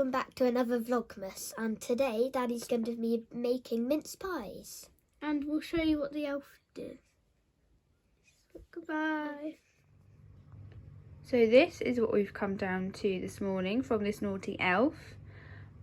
welcome back to another Vlogmas, and today Daddy's going to be making mince pies. And we'll show you what the elf did. Goodbye. So this is what we've come down to this morning from this naughty elf.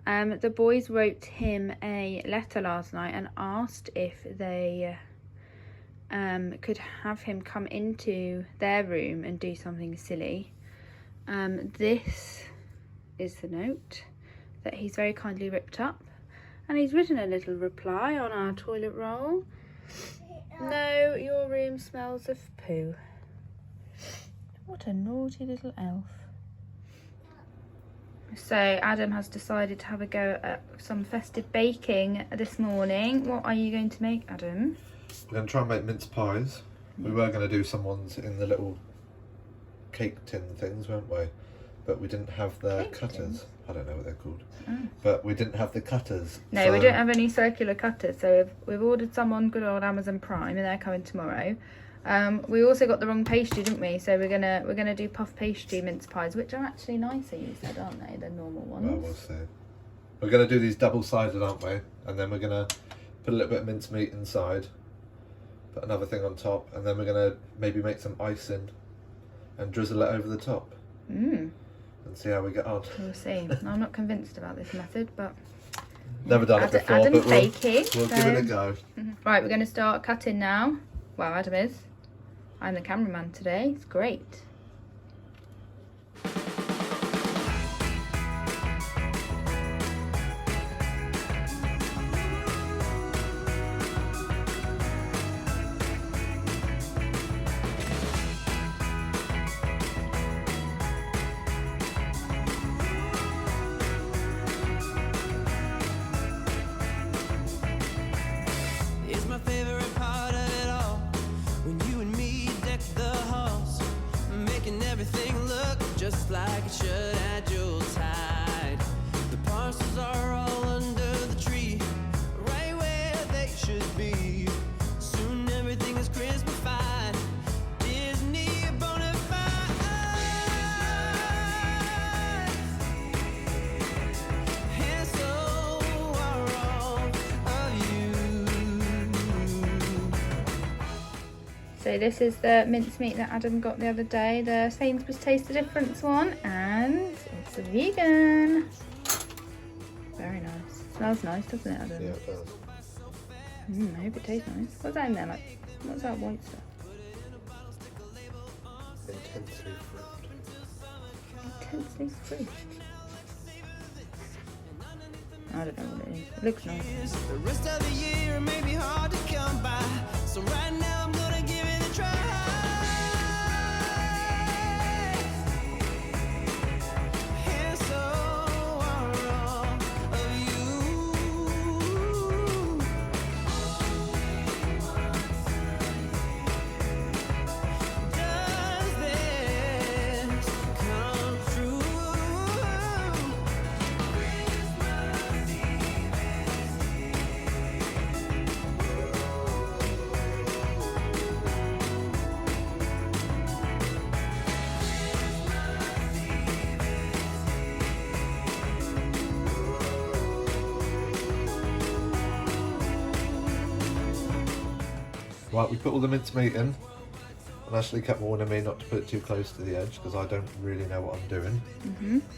The boys wrote him a letter last night and asked if they could have him come into their room and do something silly. This is the note that he's very kindly ripped up, and he's written a little reply on our toilet roll. No, your room smells of poo. What a naughty little elf. So Adam has decided to have a go at some festive baking this morning. What are you going to make, Adam? We're going to try and make mince pies. We were going to do some ones in the little cake tin things, weren't we? But we didn't have the cutters. Tins? I don't know what they're called. Oh. But we didn't have the cutters. No, so we don't have any circular cutters. So we've ordered some on good old Amazon Prime, and they're coming tomorrow. We also got the wrong pastry, didn't we? So we're gonna do puff pastry mince pies, which are actually nicer, you said, aren't they? The normal ones. Well, we'll see. We're gonna do these double-sided, aren't we? And then we're gonna put a little bit of mincemeat inside, put another thing on top, and then we're gonna maybe make some icing and drizzle it over the top. And see how we get on. We'll see. I'm not convinced about this method, but never done it before. Adam's but baking. We'll give it a go. Right, we're going to start cutting now. Well, Adam is. I'm the cameraman today. It's great. Just like it should at Yuletide. The parcels are all under the tree, right where they should be. Soon everything is Christmasified. Disney bona fide. And so are all of you. So this is the mincemeat that Adam got the other day, the Sainsbury's Taste the Difference one, and it's a vegan. Very nice. Smells nice, doesn't it, Adam? Yeah, it does. I hope it tastes nice. What's that in there? Like, what's that white stuff? Intensely fruit. Intensely fruit. I don't know what it is. It looks nice. The rest of the year may be hard to come by, so right now I'm gonna give it a try. And so are all of you. Does this come true? Right, we put all the mincemeat in, and Ashley kept warning me not to put it too close to the edge because I don't really know what I'm doing.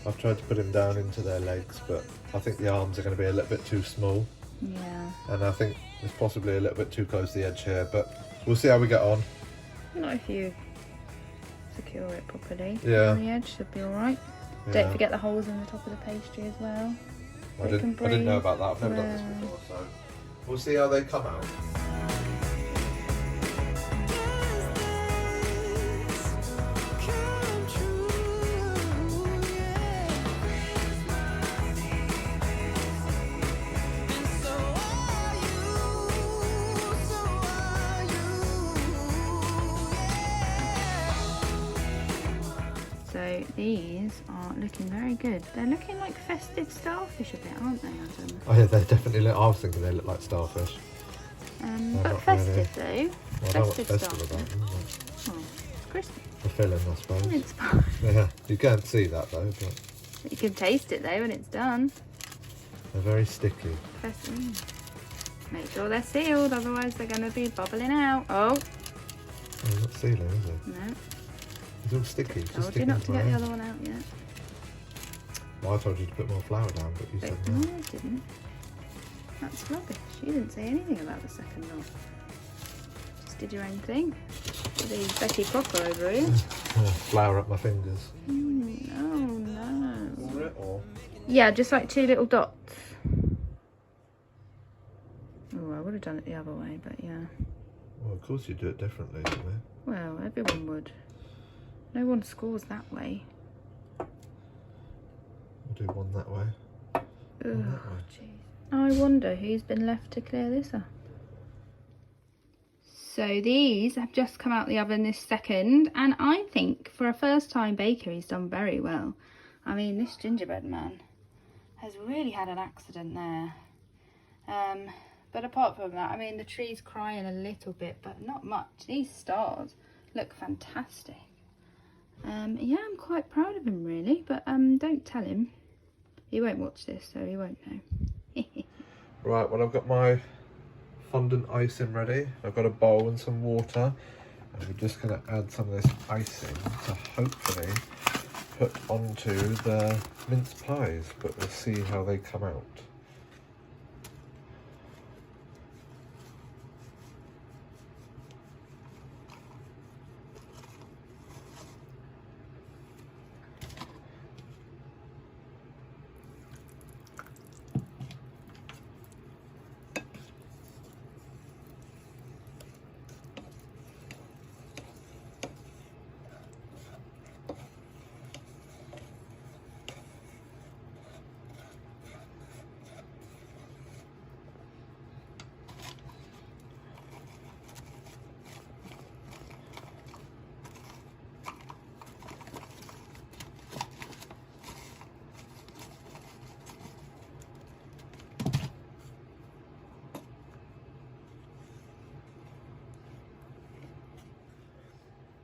I've tried to put him down into their legs, but I think the arms are going to be a little bit too small. Yeah. And I think it's possibly a little bit too close to the edge here, but we'll see how we get on. Not if you secure it properly. Yeah. On the edge should be alright. Yeah. Don't forget the holes in the top of the pastry as well. I didn't know about that. I've never done this before, so we'll see how they come out. So these are looking very good. They're looking like festive starfish a bit, aren't they, Adam? Oh yeah, they definitely look. I was thinking they look like starfish. But festive though. Well, I know what's festive about them, isn't it? Oh, it's Christmas. The filling, I suppose. Mince pie. Yeah, you can't see that though, but You can taste it though when it's done. They're very sticky. Press in. Make sure they're sealed, otherwise they're going to be bubbling out. Oh. Oh, not sealing, is it? No. It's all sticky. It's just Told you not to sticking get the to other one out yet. Well, I told you to put more flour down, but you said No, no. I didn't. That's rubbish. You didn't say anything about the second lot. Just did your own thing. The Betty Crocker over here. Oh, flour up my fingers. No. Pour it or? Yeah, just like 2 little dots. Oh, I would have done it the other way, but yeah. Well, of course you do it differently, don't you? Well, everyone would. No one scores that way. We'll do one that way. Ugh, jeez. I wonder who's been left to clear this up. So these have just come out the oven this second, and I think for a first time baker he's done very well. I mean, this gingerbread man has really had an accident there. But apart from that, I mean, the tree's crying a little bit, but not much. These stars look fantastic. Yeah, I'm quite proud of him really, but don't tell him. He won't watch this, so he won't know. Right, well, I've got my fondant icing ready. I've got a bowl and some water, and we're just going to add some of this icing to hopefully put onto the mince pies, but we'll see how they come out.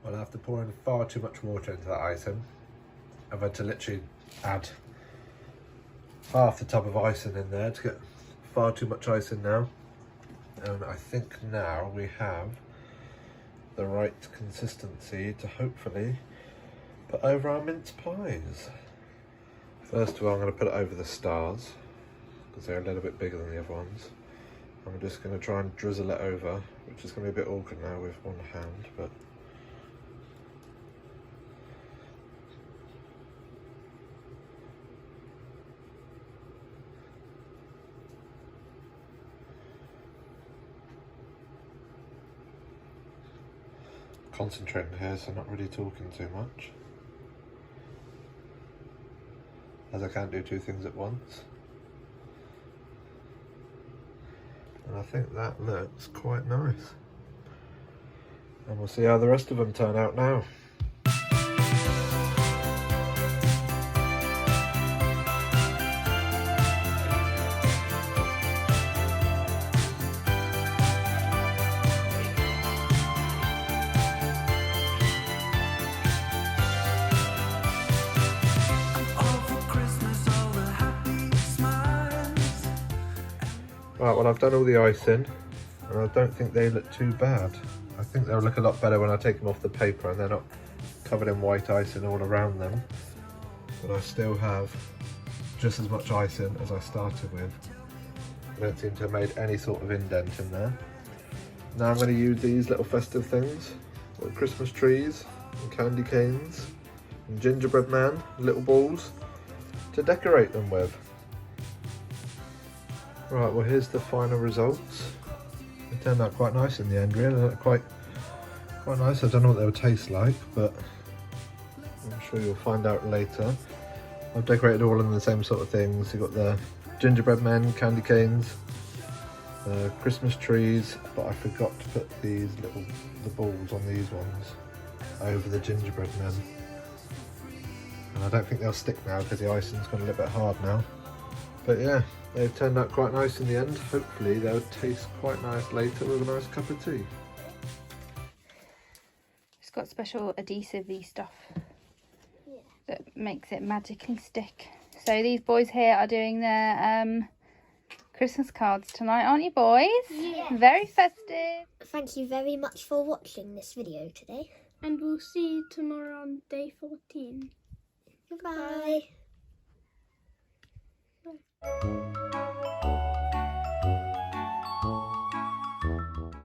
Well, after pouring far too much water into that icing, I've had to literally add half the tub of icing in there to get far too much icing now. And I think now we have the right consistency to hopefully put over our mince pies. First of all, I'm going to put it over the stars because they're a little bit bigger than the other ones. I'm just going to try and drizzle it over, which is going to be a bit awkward now with one hand, but concentrating here, so I'm not really talking too much, as I can't do two things at once. And I think that looks quite nice, and we'll see how the rest of them turn out now. Right, well, I've done all the icing, and I don't think they look too bad. I think they'll look a lot better when I take them off the paper and they're not covered in white icing all around them. But I still have just as much icing as I started with. I don't seem to have made any sort of indent in there. Now I'm going to use these little festive things, little Christmas trees and candy canes and gingerbread man, little balls, to decorate them with. Right, well, here's the final results. They turned out quite nice in the end, really. They look quite nice. I don't know what they would taste like, but I'm sure you'll find out later. I've decorated all in the same sort of things. You've got the gingerbread men, candy canes, Christmas trees, but I forgot to put the balls on these ones over the gingerbread men. And I don't think they'll stick now because the icing's gone a little bit hard now. But yeah, they've turned out quite nice in the end. Hopefully they'll taste quite nice later with a nice cup of tea. It's got special adhesive-y stuff that makes it magically stick. So these boys here are doing their Christmas cards tonight, aren't you boys? Yes. Very festive. Thank you very much for watching this video today. And we'll see you tomorrow on day 14. Goodbye. Bye.